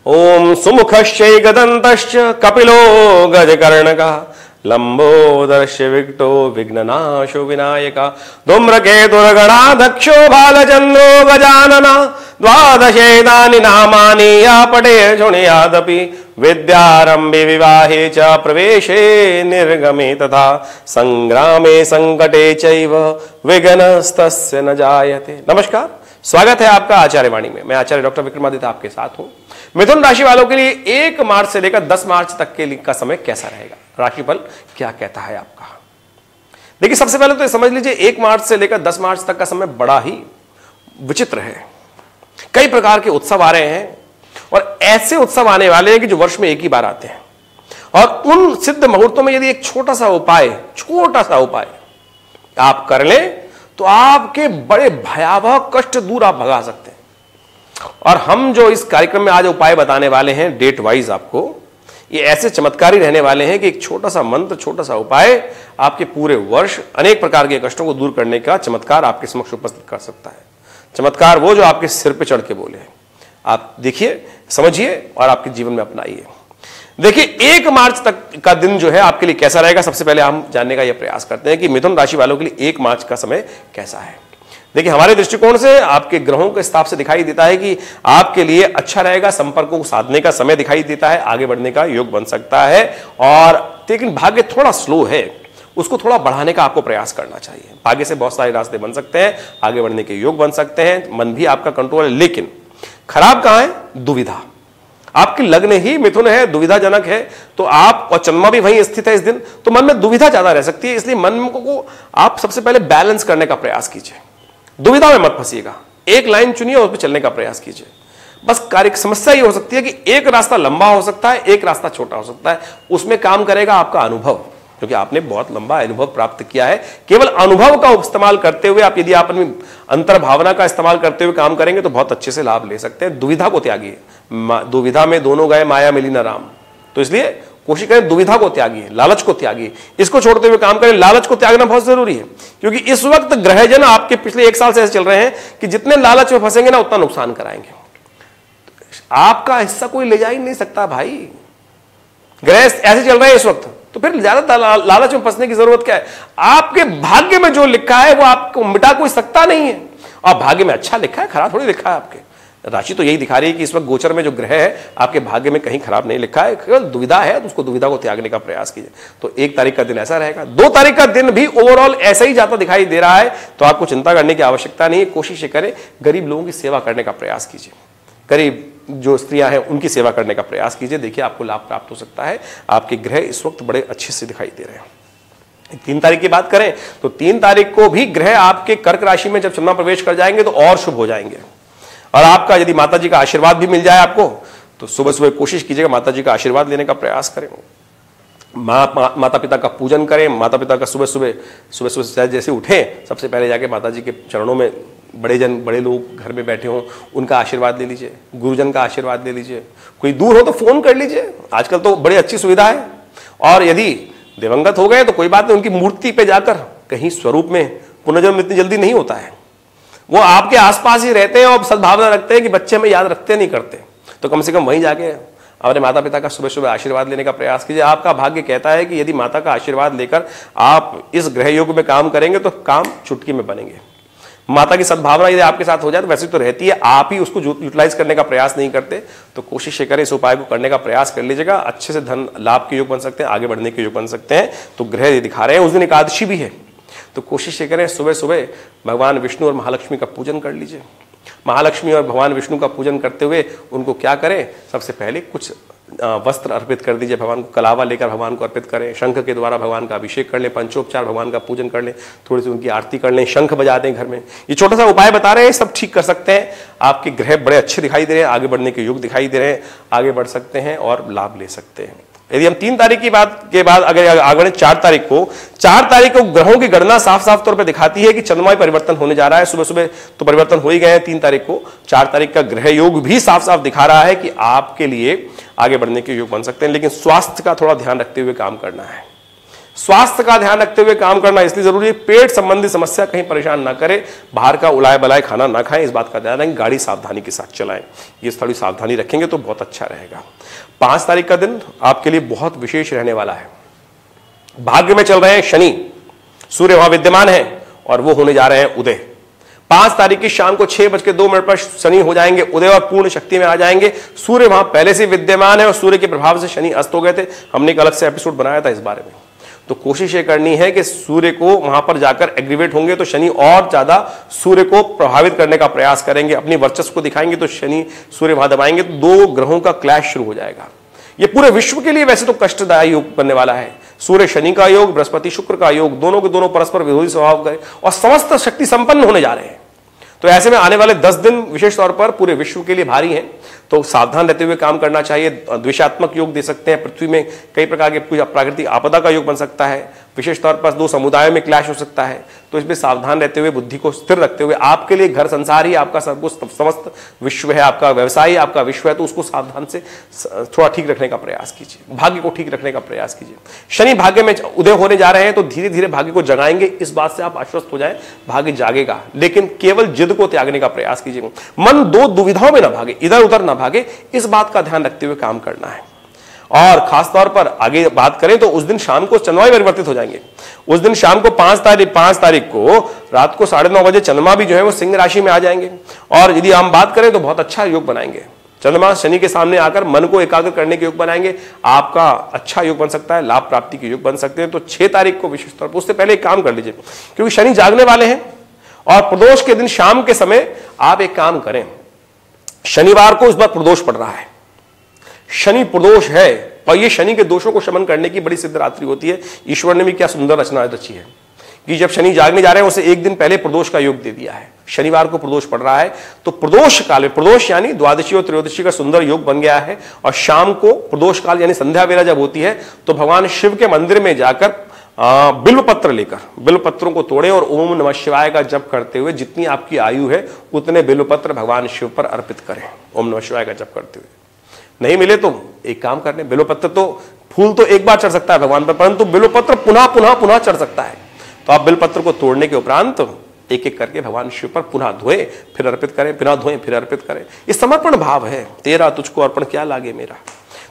ओम सुमुखश्चैकदन्तश्च कपिलो गजकर्णकः लंबोदरस्य विकटो विघ्ननाशो विनायका धूम्रकेतुर्गणाध्यक्षो बालचन्द्रो गजानना द्वादशेतानि नामानि या पठे शृणुयादपि विद्यारम्भे विवाहे च प्रवेशे निर्गमे तथा संग्रामे संकटे चैव विघ्नस्तस्य न जायते। नमस्कार, स्वागत है आपका आचार्य वाणी में। मैं आचार्य डॉक्टर विक्रमादित्य आपके साथ हूं। मिथुन राशि वालों के लिए 1 मार्च से लेकर 10 मार्च तक के लिए का समय कैसा रहेगा, राशिफल क्या कहता है आपका। देखिए, सबसे पहले तो समझ लीजिए 1 मार्च से लेकर 10 मार्च तक का समय बड़ा ही विचित्र है। कई प्रकार के उत्सव आ रहे हैं और ऐसे उत्सव आने वाले हैं कि जो वर्ष में एक ही बार आते हैं, और उन सिद्ध मुहूर्तों में यदि एक छोटा सा उपाय आप कर लें तो आपके बड़े भयावह कष्ट दूर आप भगा सकते हैं। और हम जो इस कार्यक्रम में आज उपाय बताने वाले हैं डेट वाइज आपको, ये ऐसे चमत्कारी रहने वाले हैं कि एक छोटा सा मंत्र, छोटा सा उपाय आपके पूरे वर्ष अनेक प्रकार के कष्टों को दूर करने का चमत्कार आपके समक्ष उपस्थित कर सकता है। चमत्कार वो जो आपके सिर पे चढ़ के बोले। आप देखिए, समझिए और आपके जीवन में अपनाइए। देखिए, 1 मार्च तक का दिन जो है आपके लिए कैसा रहेगा, सबसे पहले हम जानने का यह प्रयास करते हैं कि मिथुन राशि वालों के लिए 1 मार्च का समय कैसा है। देखिए, हमारे दृष्टिकोण से आपके ग्रहों के हिसाब से दिखाई देता है कि आपके लिए अच्छा रहेगा, संपर्कों को साधने का समय दिखाई देता है, आगे बढ़ने का योग बन सकता है। और लेकिन भाग्य थोड़ा स्लो है, उसको थोड़ा बढ़ाने का आपको प्रयास करना चाहिए। भाग्य से बहुत सारे रास्ते बन सकते हैं, आगे बढ़ने के योग बन सकते हैं, मन भी आपका कंट्रोल है। लेकिन खराब कहां है? दुविधा। आपकी लग्न ही मिथुन है, दुविधाजनक है, तो आप, और चंद्रमा भी वहीं स्थित है इस दिन, तो मन में दुविधा ज्यादा रह सकती है। इसलिए मन को आप सबसे पहले बैलेंस करने का प्रयास कीजिए, दुविधा में मत फंसिएगा। एक लाइन चुनिए और उस पर चलने का प्रयास कीजिए। बस कार्य समस्या ये हो सकती है कि एक रास्ता लंबा हो सकता है, एक रास्ता छोटा हो सकता है। उसमें काम करेगा आपका अनुभव, क्योंकि आपने बहुत लंबा अनुभव प्राप्त किया है। केवल अनुभव का इस्तेमाल करते हुए आप, यदि आप अपनी अंतर्भावना का इस्तेमाल करते हुए काम करेंगे तो बहुत अच्छे से लाभ ले सकते हैं। दुविधा को त्यागिए। दुविधा में दोनों गए, माया मिली न राम। तो इसलिए कोशिश करें, दुविधा को त्यागिए, लालच को त्यागिए, इसको छोड़ते हुए काम करें। लालच को त्यागना बहुत जरूरी है, क्योंकि इस वक्त ग्रहजन आपके पिछले 1 साल से ऐसे चल रहे हैं कि जितने लालच में फंसेंगे ना उतना नुकसान कराएंगे। आपका हिस्सा कोई ले जा ही नहीं सकता भाई। ग्रह ऐसे चल रहे हैं इस वक्त, तो फिर ज्यादा लालच में फंसने की जरूरत क्या है? आपके भाग्य में जो लिखा है वो आपको मिटा कोई सकता नहीं है। और भाग्य में अच्छा लिखा है, खराब थोड़ी लिखा है। आपके राशि तो यही दिखा रही है कि इस वक्त गोचर में जो ग्रह है आपके भाग्य में कहीं खराब नहीं लिखा है, केवल दुविधा है, तो उसको दुविधा को त्यागने का प्रयास कीजिए। तो 1 तारीख का दिन ऐसा रहेगा। 2 तारीख का दिन भी ओवरऑल ऐसा ही जाता दिखाई दे रहा है, तो आपको चिंता करने की आवश्यकता नहीं है। कोशिश करें, गरीब लोगों की सेवा करने का प्रयास कीजिए, गरीब जो स्त्रियां हैं उनकी सेवा करने का प्रयास कीजिए। देखिए, आपको लाभ प्राप्त हो सकता है। आपके ग्रह इस वक्त बड़े अच्छे से दिखाई दे रहे हैं। 3 तारीख की बात करें तो 3 तारीख को भी ग्रह आपके कर्क राशि में जब चंद्रमा प्रवेश कर जाएंगे तो और शुभ हो जाएंगे। और आपका यदि माता जी का आशीर्वाद भी मिल जाए आपको, तो सुबह सुबह कोशिश कीजिएगा माता जी का आशीर्वाद लेने का प्रयास करें। माता पिता का पूजन करें। माता पिता का सुबह सुबह जैसे उठें, सबसे पहले जाके माता जी के चरणों में, बड़े लोग घर में बैठे हों उनका आशीर्वाद ले लीजिए, गुरुजन का आशीर्वाद ले लीजिए। कोई दूर हो तो फोन कर लीजिए, आजकल तो बड़ी अच्छी सुविधा है। और यदि दिवंगत हो गए तो कोई बात नहीं, उनकी मूर्ति पे जाकर, कहीं स्वरूप में पुनर्जन्म इतनी जल्दी नहीं होता है, वो आपके आसपास ही रहते हैं और सद्भावना रखते हैं कि बच्चे में याद रखते नहीं करते, तो कम से कम वहीं जाके अपने माता पिता का सुबह सुबह आशीर्वाद लेने का प्रयास कीजिए। आपका भाग्य कहता है कि यदि माता का आशीर्वाद लेकर आप इस ग्रह योग में काम करेंगे तो काम चुटकी में बनेंगे। माता की सद्भावना यदि आपके साथ हो जाए तो वैसे तो रहती है, आप ही उसको यूटिलाइज करने का प्रयास नहीं करते। तो कोशिश करें, इस उपाय को करने का प्रयास कर लीजिएगा। अच्छे से धन लाभ के योग बन सकते हैं, आगे बढ़ने के योग बन सकते हैं। तो ग्रह दिखा रहे हैं, उस दिन एकादशी भी है, तो कोशिश करें सुबह सुबह भगवान विष्णु और महालक्ष्मी का पूजन कर लीजिए। महालक्ष्मी और भगवान विष्णु का पूजन करते हुए उनको क्या करें, सबसे पहले कुछ वस्त्र अर्पित कर दीजिए भगवान को, कलावा लेकर भगवान को अर्पित करें। शंख के द्वारा भगवान का अभिषेक कर लें, पंचोपचार भगवान का पूजन कर लें, थोड़ी सी उनकी आरती कर लें, शंख बजा दें घर में। ये छोटा सा उपाय बता रहे हैं, सब ठीक कर सकते हैं। आपके ग्रह बड़े अच्छे दिखाई दे रहे हैं, आगे बढ़ने के योग दिखाई दे रहे हैं, आगे बढ़ सकते हैं और लाभ ले सकते हैं। यदि हम 3 तारीख की बात के बाद अगर आगे 4 तारीख को ग्रहों की गणना साफ साफ तौर पर दिखाती है कि चंद्रमा में परिवर्तन होने जा रहा है। सुबह सुबह तो परिवर्तन हो ही गए हैं 3 तारीख को। 4 तारीख का ग्रह योग भी साफ साफ दिखा रहा है कि आपके लिए आगे बढ़ने के योग बन सकते हैं, लेकिन स्वास्थ्य का थोड़ा ध्यान रखते हुए काम करना है। स्वास्थ्य का ध्यान रखते हुए काम करना इसलिए जरूरी है, पेट संबंधी समस्या कहीं परेशान ना करे, बाहर का उलाए बलाए खाना ना खाएं, इस बात का ध्यान रखें, गाड़ी सावधानी के साथ चलाएं, ये थोड़ी सावधानी रखेंगे तो बहुत अच्छा रहेगा। 5 तारीख का दिन आपके लिए बहुत विशेष रहने वाला है। भाग्य में चल रहे हैं शनि, सूर्य वहां विद्यमान है और वो होने जा रहे हैं उदय। 5 तारीख की शाम को 6:02 पर शनि हो जाएंगे उदय और पूर्ण शक्ति में आ जाएंगे। सूर्य वहां पहले से विद्यमान है और सूर्य के प्रभाव से शनि अस्त हो गए थे, हमने एक अलग से एपिसोड बनाया था इस बारे में। तो कोशिश ये करनी है कि सूर्य को वहां पर जाकर एग्रीवेट होंगे तो शनि और ज्यादा सूर्य को प्रभावित करने का प्रयास करेंगे, अपनी वर्चस्व को दिखाएंगे तो शनि सूर्य वहां दबाएंगे तो 2 ग्रहों का क्लैश शुरू हो जाएगा। ये पूरे विश्व के लिए वैसे तो कष्टदायी योग बनने वाला है। सूर्य शनि का योग, बृहस्पति शुक्र का योग, दोनों के दोनों परस्पर विरोधी स्वभाव का और समस्त शक्ति संपन्न होने जा रहे हैं। तो ऐसे में आने वाले 10 दिन विशेष तौर पर पूरे विश्व के लिए भारी हैं, तो सावधान रहते हुए काम करना चाहिए। द्वेषात्मक योग दे सकते हैं, पृथ्वी में कई प्रकार के कुछ प्राकृतिक आपदा का योग बन सकता है, विशेष तौर पर 2 समुदायों में क्लैश हो सकता है, तो इसमें सावधान रहते हुए बुद्धि को स्थिर रखते हुए, आपके लिए घर संसार ही आपका सब कुछ समस्त विश्व है, आपका व्यवसाय ही आपका विश्व है, तो उसको सावधान से थोड़ा ठीक रखने का प्रयास कीजिए, भाग्य को ठीक रखने का प्रयास कीजिए। शनि भाग्य में उदय होने जा रहे हैं तो धीरे धीरे भाग्य को जगाएंगे, इस बात से आप आश्वस्त हो जाए, भाग्य जागेगा, लेकिन केवल जिद को त्यागने का प्रयास कीजिए। मन 2 दुविधाओं में ना भागे, इधर उधर ना भागे, इस बात का ध्यान रखते हुए काम करना है। और खास तौर पर आगे बात करें तो उस दिन शाम को चंद्रमा परिवर्तित हो जाएंगे। उस दिन शाम को 5 तारीख को रात को 9:30 बजे चंद्रमा भी जो है वो सिंह राशि में आ जाएंगे और यदि हम बात करें तो बहुत अच्छा योग बनाएंगे। चंद्रमा शनि के सामने आकर मन को एकाग्र करने के योग बनाएंगे, आपका अच्छा योग बन सकता है, लाभ प्राप्ति के योग बन सकते हैं। तो 6 तारीख को विशेष तौर पर, उससे पहले एक काम कर लीजिए, क्योंकि शनि जागने वाले हैं और प्रदोष के दिन शाम के समय आप एक काम करें, शनिवार को इस बार प्रदोष पड़ रहा है, शनि प्रदोष है और ये शनि के दोषों को शमन करने की बड़ी सिद्ध रात्रि होती है। ईश्वर ने भी क्या सुंदर रचना रची है कि जब शनि जागने जा रहे हैं उसे एक दिन पहले प्रदोष का योग दे दिया है। शनिवार को प्रदोष पड़ रहा है तो प्रदोष काल में, प्रदोष यानी द्वादशी और त्रयोदशी का सुंदर योग बन गया है और शाम को प्रदोष काल यानी संध्या वेला जब होती है तो भगवान शिव के मंदिर में जाकर बिल्व पत्र लेकर, बिल्व पत्रों को तोड़े और ओम नमः शिवाय का जप करते हुए जितनी आपकी आयु है उतने बिल्व पत्र भगवान शिव पर अर्पित करें, ओम नमः शिवाय का जप करते हुए। नहीं मिले तो एक काम करने, बिल्वपत्र तो फूल तो एक बार चढ़ सकता है भगवान पर, परंतु बिल्वपत्र पुनः चढ़ सकता है, तो आप बिल्वपत्र को तोड़ने के उपरांत एक एक करके भगवान शिव पर पुनः धोए फिर अर्पित करें, पुनः धोएं फिर अर्पित करें। ये समर्पण भाव है, तेरा तुझको अर्पण क्या लागे मेरा।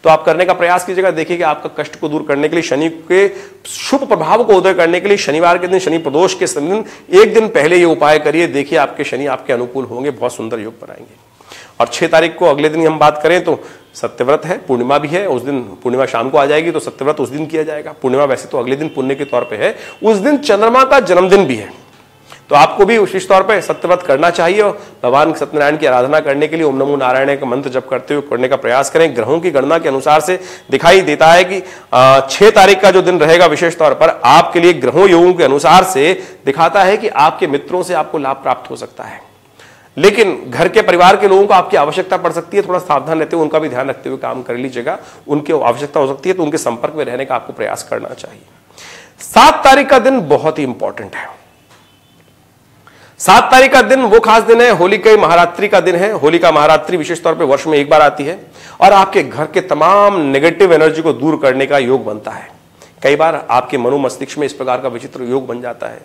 तो आप करने का प्रयास कीजिएगा। देखिए कि आपका कष्ट को दूर करने के लिए, शनि के शुभ प्रभाव को उदय करने के लिए शनिवार के दिन, शनि प्रदोष के दिन एक दिन पहले ये उपाय करिए, देखिए आपके शनि आपके अनुकूल होंगे, बहुत सुंदर योग बनाएंगे। और 6 तारीख को अगले दिन हम बात करें तो सत्यव्रत है, पूर्णिमा भी है, उस दिन पूर्णिमा शाम को आ जाएगी तो सत्यव्रत उस दिन किया जाएगा। पूर्णिमा वैसे तो अगले दिन पुण्य के तौर पे है, उस दिन चंद्रमा का जन्मदिन भी है, तो आपको भी विशेष तौर पे सत्यव्रत करना चाहिए और भगवान सत्यनारायण की आराधना करने के लिए ओम नमो नारायण का मंत्र जप करते हुए करने का प्रयास करें। ग्रहों की गणना के अनुसार से दिखाई देता है कि 6 तारीख का जो दिन रहेगा विशेष तौर पर आपके लिए ग्रहों योगों के अनुसार से दिखाता है कि आपके मित्रों से आपको लाभ प्राप्त हो सकता है, लेकिन घर के परिवार के लोगों को आपकी आवश्यकता पड़ सकती है, थोड़ा सावधान रहते हुए उनका भी ध्यान रखते हुए काम कर लीजिएगा। उनकी आवश्यकता हो सकती है तो उनके संपर्क में रहने का आपको प्रयास करना चाहिए। 7 तारीख का दिन बहुत ही इंपॉर्टेंट है। 7 तारीख का दिन वो खास दिन है, होलिका महारात्रि का दिन है। होलिका महारात्रि विशेष तौर पर वर्ष में एक बार आती है और आपके घर के तमाम नेगेटिव एनर्जी को दूर करने का योग बनता है। कई बार आपके मनोमस्तिष्क में इस प्रकार का विचित्र योग बन जाता है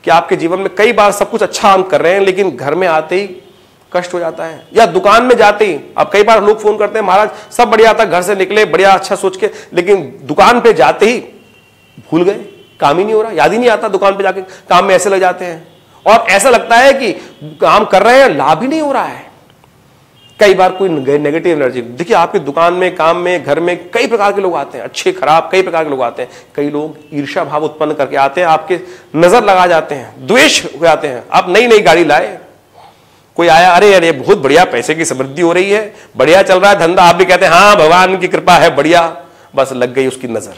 कि आपके जीवन में कई बार सब कुछ अच्छा हम कर रहे हैं लेकिन घर में आते ही कष्ट हो जाता है, या दुकान में जाते ही। अब कई बार लोग फोन करते हैं, महाराज सब बढ़िया था, घर से निकले बढ़िया अच्छा सोच के, लेकिन दुकान पे जाते ही भूल गए, काम ही नहीं हो रहा, याद ही नहीं आता, दुकान पे जाके काम में ऐसे लग जाते हैं और ऐसा लगता है कि काम कर रहे हैं लाभ ही नहीं हो रहा है। कई बार कोई नेगेटिव एनर्जी, देखिए आपकी दुकान में, काम में, घर में कई प्रकार के लोग आते हैं, अच्छे खराब कई प्रकार के लोग आते हैं। कई लोग ईर्ष्या भाव उत्पन्न करके आते हैं, आपके नजर लगा जाते हैं, द्वेष हो जाते हैं। आप नई नई गाड़ी लाए, कोई आया, अरे अरे बहुत बढ़िया, पैसे की समृद्धि हो रही है, बढ़िया चल रहा है धंधा, आप भी कहते हैं हाँ भगवान की कृपा है बढ़िया, बस लग गई उसकी नजर।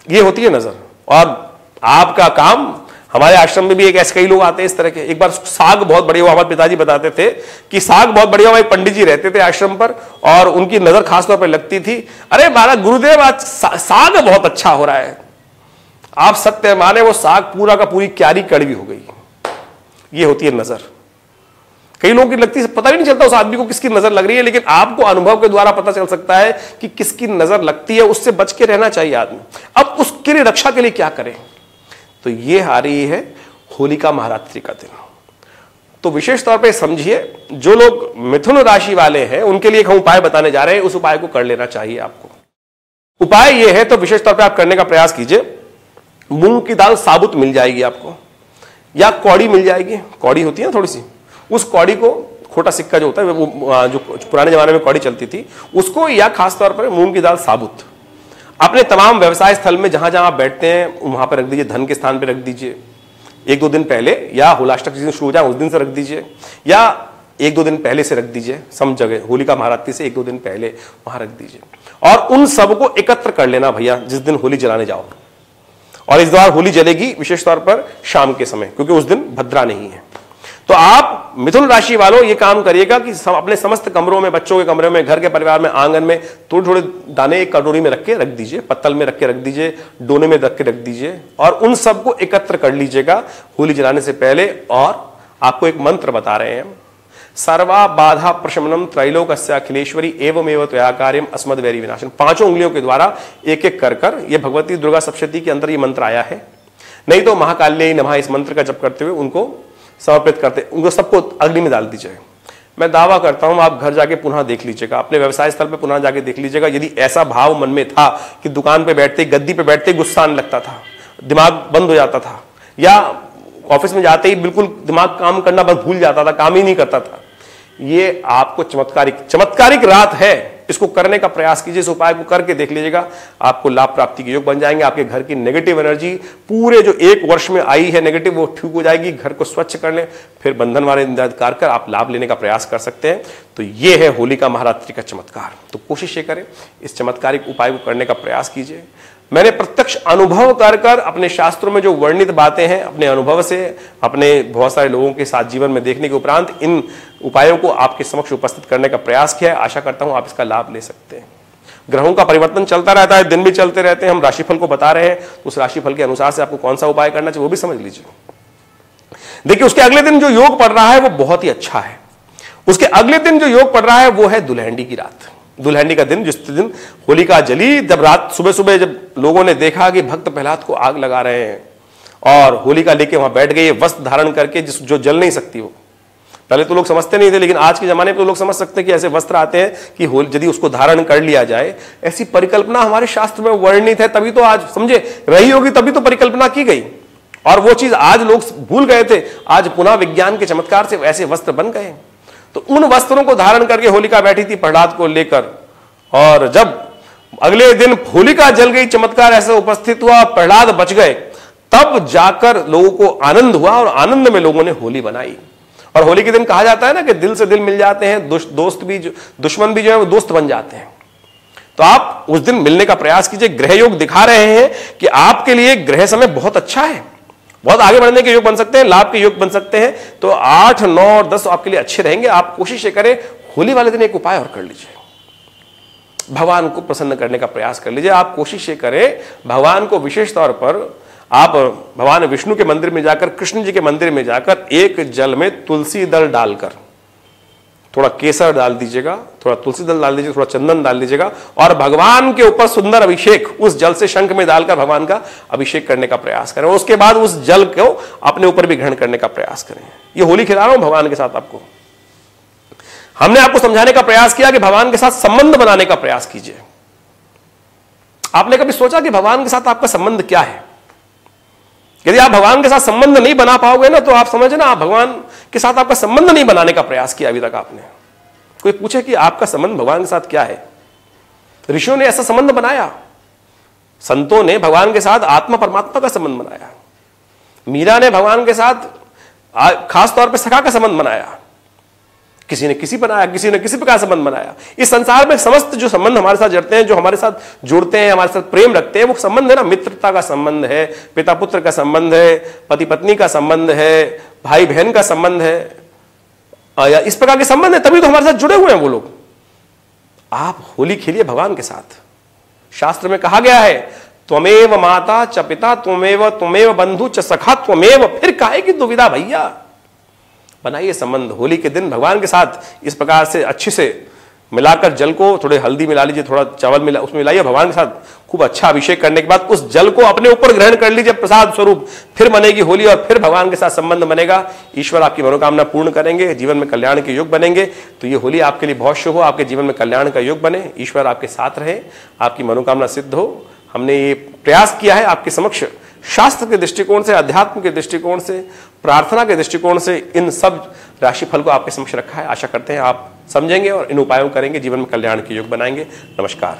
ये होती है नजर। और आपका काम, हमारे आश्रम में भी एक ऐसे कई लोग आते हैं इस तरह के। एक बार साग बहुत बढ़िया हुआ, हमारे पिताजी बताते थे कि साग बहुत बढ़िया हुआ, एक पंडित जी रहते थे आश्रम पर और उनकी नजर खासतौर पर लगती थी, अरे महाराज गुरुदेव आज साग बहुत अच्छा हो रहा है। आप सत्य माने वो साग पूरा का पूरी क्यारी कड़वी हो गई। ये होती है नजर। कई लोगों की लगती है पता ही नहीं चलता उस आदमी को किसकी नजर लग रही है, लेकिन आपको अनुभव के द्वारा पता चल सकता है कि किसकी नजर लगती है, उससे बच के रहना चाहिए आदमी। अब उसके लिए रक्षा के लिए क्या करें, तो ये आ रही है होलिका महारात्रि का दिन। तो विशेष तौर पे समझिए, जो लोग मिथुन राशि वाले हैं उनके लिए हम उपाय बताने जा रहे हैं, उस उपाय को कर लेना चाहिए आपको। उपाय ये है, तो विशेष तौर पे आप करने का प्रयास कीजिए। मूंग की दाल साबुत मिल जाएगी आपको, या कौड़ी मिल जाएगी, कौड़ी होती है ना थोड़ी सी, उस कौड़ी को, खोटा सिक्का जो होता है वो जो पुराने जमाने में कौड़ी चलती थी उसको, या खासतौर पर मूंग की दाल साबुत अपने तमाम व्यवसाय स्थल में जहां जहां आप बैठते हैं वहां पर रख दीजिए। धन के स्थान पर रख दीजिए 1-2 दिन पहले, या होलाष्टक जिस दिन शुरू हो जाए उस दिन से रख दीजिए, या 1-2 दिन पहले से रख दीजिए। सब जगह होलिका महारात्रि से 1-2 दिन पहले वहां रख दीजिए, और उन सबको एकत्र कर लेना भैया जिस दिन होली जलाने जाओ। और इस बार होली जलेगी विशेष तौर पर शाम के समय, क्योंकि उस दिन भद्रा नहीं है। तो आप मिथुन राशि वालों ये काम करिएगा कि अपने समस्त कमरों में, बच्चों के कमरे में, घर के परिवार में, आंगन में थोड़े थोड़े दाने एक कटोरी में रख के रख दीजिए, पत्तल में रख के रख दीजिए, डोने में रख के रख दीजिए, और उन सबको एकत्र कर लीजिएगा होली जलाने से पहले। और आपको एक मंत्र बता रहे हैं, सर्वा बाधा प्रशमनम त्रैलोकस्य अखिलेश्वरी एवमेव त्वया कार्यम अस्मद वैरी विनाशन। 5 उंगलियों के द्वारा एक एक कर ये भगवती दुर्गा सप्तशती के अंदर ये मंत्र आया है। नहीं तो महाकाल्यै नमः इस मंत्र का जप करते हुए उनको समर्पित करते, उनको सबको अग्नि में डाल दीजिए। मैं दावा करता हूं आप घर जाके पुनः देख लीजिएगा, अपने व्यवसाय स्थल पे पुनः जाके देख लीजिएगा, यदि ऐसा भाव मन में था कि दुकान पे बैठते, गद्दी पे बैठते गुस्सा आने लगता था, दिमाग बंद हो जाता था, या ऑफिस में जाते ही बिल्कुल दिमाग काम करना बंद, भूल जाता था, काम ही नहीं करता था, ये आपको चमत्कारिक रात है। इसको करने का प्रयास कीजिए, इस उपाय को करके देख लीजिएगा, आपको लाभ प्राप्ति के योग बन जाएंगे। आपके घर की नेगेटिव एनर्जी पूरे जो 1 वर्ष में आई है नेगेटिव, वो ठीक हो जाएगी। घर को स्वच्छ कर लें, फिर बंधन वाले इंतजार कर आप लाभ लेने का प्रयास कर सकते हैं। तो ये है होलिका महारात्रि का चमत्कार। तो कोशिश ये करें, इस चमत्कारिक उपाय को करने का प्रयास कीजिए। मैंने प्रत्यक्ष अनुभव कर अपने शास्त्रों में जो वर्णित बातें हैं, अपने अनुभव से, अपने बहुत सारे लोगों के साथ जीवन में देखने के उपरांत इन उपायों को आपके समक्ष उपस्थित करने का प्रयास किया है। आशा करता हूं आप इसका लाभ ले सकते हैं। ग्रहों का परिवर्तन चलता रहता है, दिन भी चलते रहते हैं, हम राशिफल को बता रहे हैं, तो उस राशिफल के अनुसार से आपको कौन सा उपाय करना चाहिए वो भी समझ लीजिए। देखिए, उसके अगले दिन जो योग पड़ रहा है वो बहुत ही अच्छा है। उसके अगले दिन जो योग पड़ रहा है वो है दुल्हंडी की रात, दुल्हंडी का दिन, जिस दिन होलिका जली। जब रात सुबह सुबह जब लोगों ने देखा कि भक्त प्रहलाद को आग लगा रहे हैं और होलिका लेके वहां बैठ गई, वस्त्र धारण करके, जो जल नहीं सकती वो, पहले तो लोग समझते नहीं थे, लेकिन आज के जमाने में तो लोग समझ सकते हैं कि ऐसे वस्त्र आते हैं कि यदि उसको धारण कर लिया जाए, ऐसी परिकल्पना हमारे शास्त्र में वर्णित है। तभी तो आज समझे रही होगी, तभी तो परिकल्पना की गई, और वो चीज आज लोग भूल गए थे। आज पुनः विज्ञान के चमत्कार से ऐसे वस्त्र बन गए। तो उन वस्त्रों को धारण करके होलिका बैठी थी प्रहलाद को लेकर, और जब अगले दिन होलिका जल गई, चमत्कार ऐसा उपस्थित हुआ, प्रहलाद बच गए, तब जाकर लोगों को आनंद हुआ, और आनंद में लोगों ने होली बनाई। और होली के दिन कहा जाता है ना कि दिल से दिल मिल जाते हैं, दोस्त भी, दुश्मन भी जो है वो दोस्त बन जाते हैं। तो आप उस दिन मिलने का प्रयास कीजिए। ग्रह योग दिखा रहे हैं कि आपके लिए ग्रह समय बहुत अच्छा है, बहुत आगे बढ़ने के योग बन सकते हैं, लाभ के योग बन सकते हैं। तो 8, 9 और 10 आपके लिए अच्छे रहेंगे। आप कोशिश करें, होली वाले दिन एक उपाय और कर लीजिए, भगवान को प्रसन्न करने का प्रयास कर लीजिए। आप कोशिश करें, भगवान को विशेष तौर पर आप भगवान विष्णु के मंदिर में जाकर, कृष्ण जी के मंदिर में जाकर, एक जल में तुलसी दल डालकर, थोड़ा केसर डाल दीजिएगा, थोड़ा तुलसी दल डाल दीजिएगा, थोड़ा चंदन डाल दीजिएगा, और भगवान के ऊपर सुंदर अभिषेक उस जल से शंख में डालकर भगवान का अभिषेक करने का प्रयास करें। उसके बाद उस जल को अपने ऊपर भी ग्रहण करने का प्रयास करें। ये होली खिला रहा हूं भगवान के साथ आपको। हमने आपको समझाने का प्रयास किया कि भगवान के साथ संबंध बनाने का प्रयास कीजिए। आपने कभी सोचा कि भगवान के साथ आपका संबंध क्या है? यदि आप भगवान के साथ संबंध नहीं बना पाओगे ना, तो आप समझे ना, आप भगवान के साथ आपका संबंध नहीं बनाने का प्रयास किया अभी तक आपने। कोई पूछे कि आपका संबंध भगवान के साथ क्या है? ऋषियों ने ऐसा संबंध बनाया, संतों ने भगवान के साथ आत्मा परमात्मा का संबंध बनाया, मीरा ने भगवान के साथ खास तौर पर सखा का संबंध बनाया, किसी ने किसी बनाया, किसी ने किसी प्रकार संबंध बनाया। इस संसार में समस्त जो संबंध हमारे साथ जड़ते हैं, जो हमारे साथ जुड़ते हैं, हमारे साथ प्रेम रखते हैं, वो संबंध है ना, मित्रता का संबंध है, पिता पुत्र का संबंध है, पति पत्नी का संबंध है, भाई बहन का संबंध है, या इस प्रकार के संबंध है, तभी तो हमारे साथ जुड़े हुए हैं वो लोग। आप होली खेलिए भगवान के साथ। शास्त्र में कहा गया है, त्वमेव माता च पिता त्वमेव बंधु च सखा त्वमेव, फिर काहे की दुविधा भैया। बनाइए संबंध। होली के दिन भगवान के साथ इस प्रकार से अच्छे से मिलाकर जल को, थोड़े हल्दी मिला लीजिए, थोड़ा चावल मिला उसमें मिलाइए, भगवान के साथ खूब अच्छा अभिषेक करने के बाद उस जल को अपने ऊपर ग्रहण कर लीजिए प्रसाद स्वरूप। फिर बनेगी होली और फिर भगवान के साथ संबंध बनेगा। ईश्वर आपकी मनोकामना पूर्ण करेंगे, जीवन में कल्याण के योग बनेंगे। तो ये होली आपके लिए बहुत शुभ हो, आपके जीवन में कल्याण का योग बने, ईश्वर आपके साथ रहे, आपकी मनोकामना सिद्ध हो। हमने ये प्रयास किया है आपके समक्ष शास्त्र के दृष्टिकोण से, अध्यात्म के दृष्टिकोण से, प्रार्थना के दृष्टिकोण से इन सब राशिफल को आपके समक्ष रखा है। आशा करते हैं आप समझेंगे और इन उपायों करेंगे, जीवन में कल्याण के योग बनाएंगे। नमस्कार।